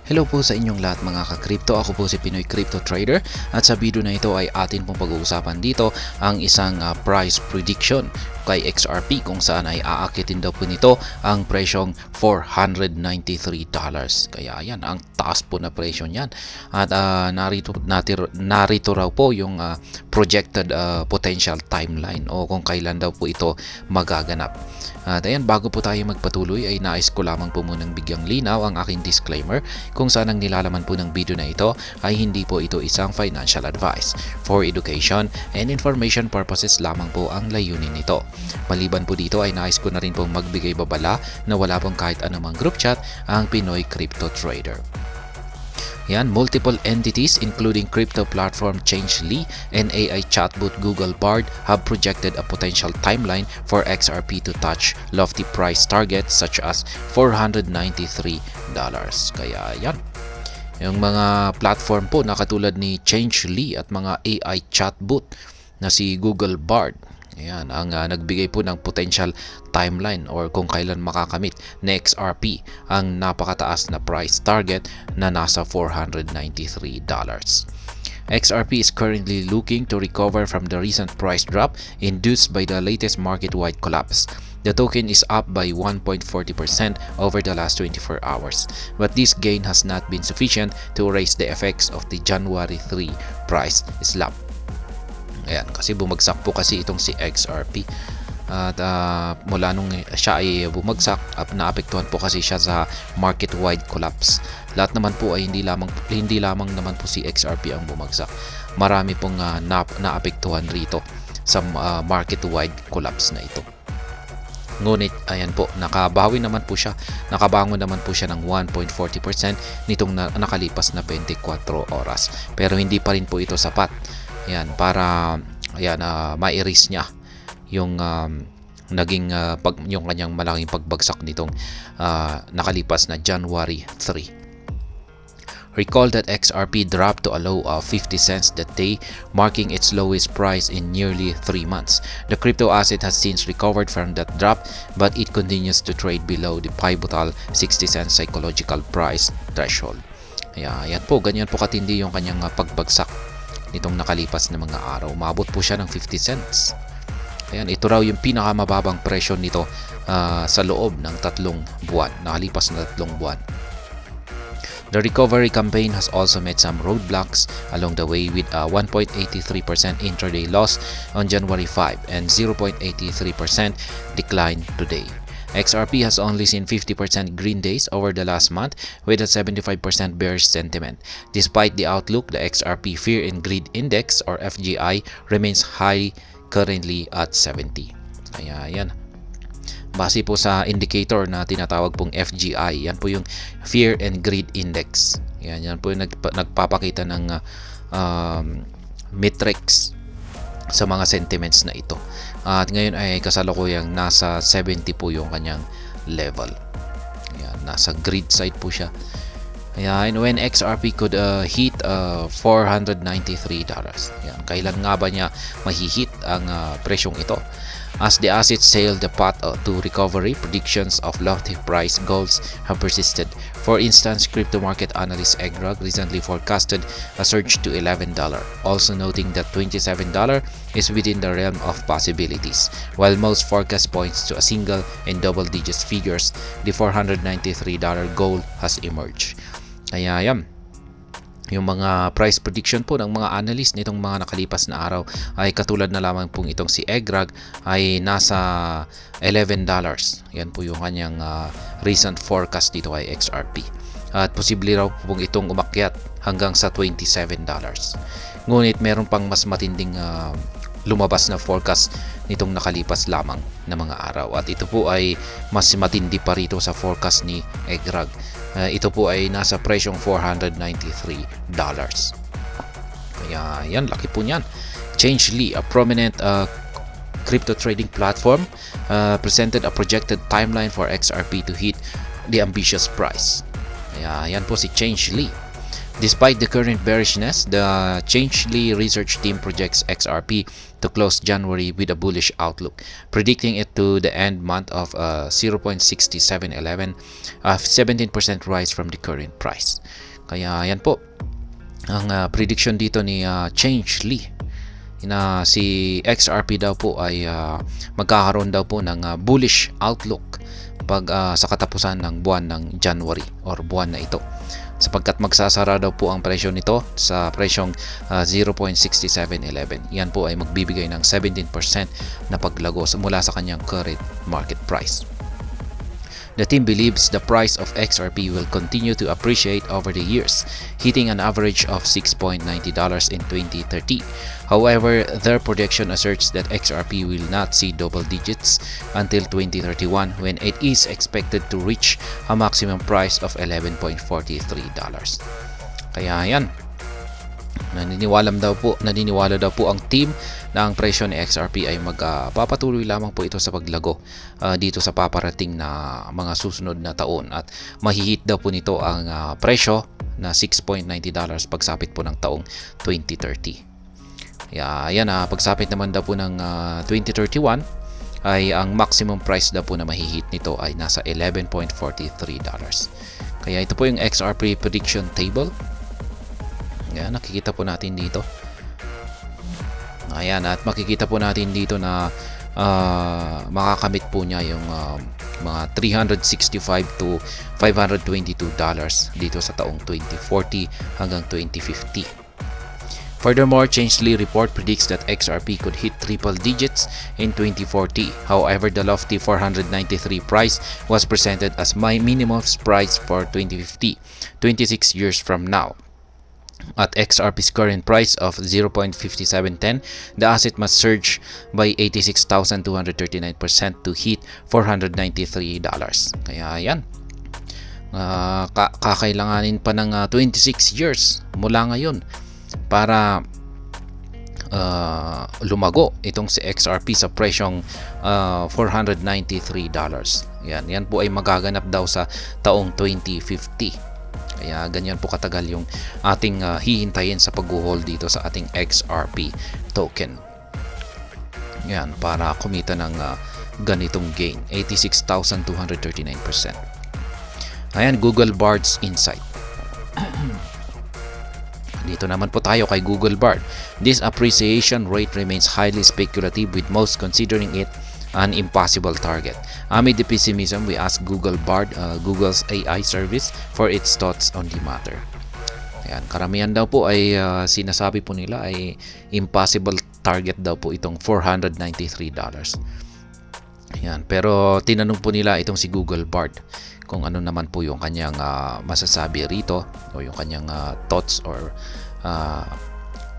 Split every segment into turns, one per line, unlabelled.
Hello po sa inyong lahat mga ka-crypto. Ako po si Pinoy Crypto Trader at sa video na ito ay atin pong pag-uusapan dito ang isang price prediction kay XRP kung saan ay aakitin daw po nito ang presyong $493. Kaya yan, ang taas po na presyo niyan. At narito raw po yung projected potential timeline o kung kailan daw po ito magaganap. At ayan, bago po tayo magpatuloy ay nais ko lamang po munang bigyang linaw ang aking disclaimer kung saan ang nilalaman po ng video na ito ay hindi po ito isang financial advice. For education and information purposes lamang po ang layunin nito. Maliban po dito ay nais ko na rin pong magbigay babala na wala pong kahit anumang group chat ang Pinoy Crypto Trader. Yan, multiple entities including crypto platform Changelly and AI chatbot Google Bard have projected a potential timeline for XRP to touch lofty price targets such as $493. Kaya yan, yung mga platform po na katulad ni Changelly at mga AI chatbot na si Google Bard, ayan, ang nagbigay po ng potential timeline or kung kailan makakamit na XRP ang napakataas na price target na nasa $493. XRP is currently looking to recover from the recent price drop induced by the latest market-wide collapse. The token is up by 1.40% over the last 24 hours, but this gain has not been sufficient to erase the effects of the January 3 price slump. Ayan, kasi bumagsak po kasi itong si XRP at mula nung siya ay bumagsak naapektuhan po kasi siya sa market-wide collapse. Lahat naman po ay hindi lamang naman po si XRP ang bumagsak. Marami pong naapektuhan rito sa market-wide collapse na ito. Ngunit ayan po, nakabangon naman po siya ng 1.40% nitong nakalipas na 24 oras. Pero hindi pa rin po ito sapat. Yan, para ma-erase niya yung yung kanyang malaking pagbagsak nitong nakalipas na January 3. Recall that XRP dropped to a low of 50 cents that day, marking its lowest price in nearly 3 months. The crypto asset has since recovered from that drop, but it continues to trade below the pivotal 60 cents psychological price threshold. Ayan po, ganyan po katindi yung kanyang pagbagsak nitong nakalipas na mga araw. Umabot po siya ng 50 cents. Ayan, ito raw yung pinakamababang presyo nito sa loob ng 3 buwan, nakalipas na 3 buwan. The recovery campaign has also met some roadblocks along the way with a 1.83% intraday loss on January 5 and 0.83% decline today. XRP has only seen 50% green days over the last month with a 75% bearish sentiment. Despite the outlook, the XRP Fear and Greed Index or FGI remains high, currently at 70. Kaya yan. Base po sa indicator na tinatawag pong FGI, yan po yung Fear and Greed Index. Yan po yung nagpapakita ng metrics sa mga sentiments na ito. At ngayon ay kasalukuyang nasa 70 po yung kanyang level. Ayan, nasa greed side po siya. Ayan, when XRP could hit $493. Ayan, kailan nga ba niya mahihit ang presyong ito? As the asset sailed the path to recovery, predictions of lofty price goals have persisted. For instance, crypto market analyst Egrag recently forecasted a surge to $11, also noting that $27 is within the realm of possibilities. While most forecast points to a single and double digits figures, the $493 goal has emerged. Kaya yan, yung mga price prediction po ng mga analyst nitong mga nakalipas na araw ay katulad na lamang pong itong si Egrag ay nasa $11. Yan po yung kanyang recent forecast dito ay XRP. At posible raw pong itong umakyat hanggang sa $27. Ngunit meron pang mas matinding lumabas na forecast nitong nakalipas lamang na mga araw. At ito po ay mas matindi pa rito sa forecast ni Egrag. Ito po ay nasa presyong $493. Kaya yan, laki po niyan. Changelly, a prominent crypto trading platform, presented a projected timeline for XRP to hit the ambitious price. Kaya yan po si Changelly. Despite the current bearishness, the Changeley research team projects XRP to close January with a bullish outlook, predicting it to the end month of 0.6711, a 17% rise from the current price. Kaya yan po ang prediction dito ni Changeley na si XRP daw po ay magkakaroon daw po ng bullish outlook pag sa katapusan ng buwan ng January or buwan na ito, sapagkat magsasara daw po ang presyo nito sa presyong 0.6711. Yan po ay magbibigay ng 17% na paglago mula sa kanyang current market price. The team believes the price of XRP will continue to appreciate over the years, hitting an average of $6.90 in 2030. However, their projection asserts that XRP will not see double digits until 2031, when it is expected to reach a maximum price of $11.43. Kaya yan, naniniwala daw po ang team na ang presyo ni XRP ay magpapatuloy lamang po ito sa paglago dito sa paparating na mga susunod na taon, at mahihit daw po nito ang presyo na $6.90 pagsapit po ng taong 2030. Yan, pagsapit naman daw po ng 2031 ay ang maximum price daw po na mahihit nito ay nasa $11.43. Kaya ito po yung XRP prediction table. Yan, nakikita po natin dito. Ayan, at makikita po natin dito na makakamit po niya yung mga $365 to $522 dito sa taong 2040 hanggang 2050. Furthermore, Changeley report predicts that XRP could hit triple digits in 2040. However, the lofty 493 price was presented as my minimum price for 2050, 26 years from now. At XRP's current price of 0.5710, the asset must surge by 86,239% to hit $493. Kaya yan, kakailanganin pa ng 26 years mula ngayon para lumago itong si XRP sa presyong $493. Yan po ay magaganap daw sa taong 2050. Kaya ganyan po katagal yung ating hihintayin sa pag-hold dito sa ating XRP token. Yan, para kumita ng ganitong gain, 86,239%. Ayan, Google Bard's Insight. Dito naman po tayo kay Google Bard. This appreciation rate remains highly speculative, with most considering it an impossible target. Amid the pessimism, we asked Google Bard, Google's AI service, for its thoughts on the matter. Ayan, karamihan daw po ay sinasabi po nila ay impossible target daw po itong $493. Ayan, pero tinanong po nila itong si Google Bard kung ano naman po yung kanyang masasabi rito, o yung kanyang thoughts or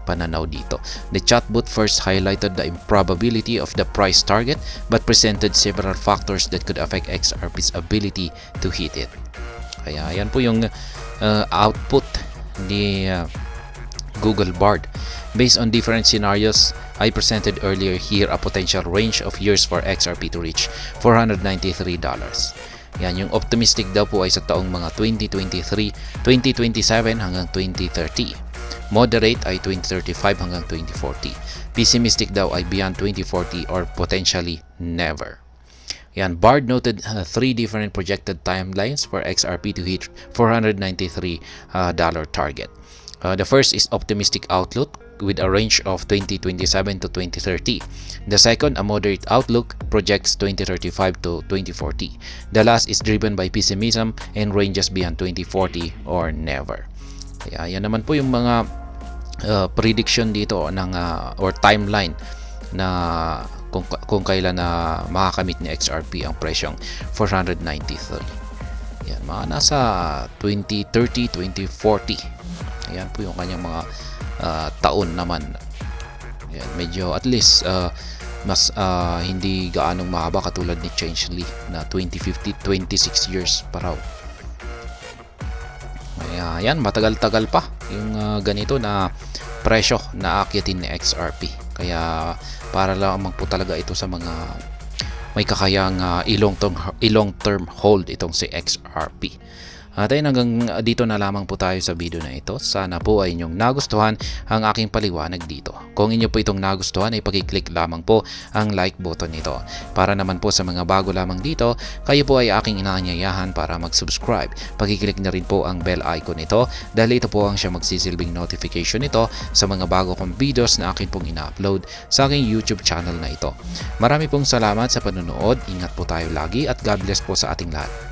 pananaw dito. The chatbot first highlighted the improbability of the price target, but presented several factors that could affect XRP's ability to hit it. Kaya yan po yung output ni Google Bard. Based on different scenarios I presented earlier here, a potential range of years for XRP to reach $493. Yan, yung optimistic daw po ay sa taong mga 2023, 2027 hanggang 2030. Moderate ay 2035 hanggang 2040. Pessimistic daw ay beyond 2040 or potentially never. Yan, Bard noted 3 different projected timelines for XRP to hit $493 target. The first is optimistic outlook with a range of 2027 to 2030. The second, a moderate outlook, projects 2035 to 2040. The last is driven by pessimism and ranges beyond 2040 or never. Kaya yan naman po yung mga prediction dito ng or timeline na kung kailan na makakamit ni XRP ang presyong 493. Yan, mga nasa 2030, 2040. Ayan po yung kanyang mga taon naman. Ayan, medyo at least mas hindi gaanong mahaba katulad ni Changeley na 2050, 26 years pa raw. Kaya yan, matagal-tagal pa yung ganito na presyo na aakyatin ni XRP. Kaya para lamang po talaga ito sa mga may kakayang long term hold itong si XRP. At ayun, hanggang dito na lamang po tayo sa video na ito. Sana po ay inyong nagustuhan ang aking paliwanag dito. Kung inyo po itong nagustuhan ay pakiclick lamang po ang like button nito. Para naman po sa mga bago lamang dito, kayo po ay aking inaanyayahan para mag-subscribe. Pakiclick na rin po ang bell icon nito dahil ito po ang siya magsisilbing notification nito sa mga bago kong videos na akin pong ina-upload sa aking YouTube channel na ito. Marami pong salamat sa panonood. Ingat po tayo lagi at God bless po sa ating lahat.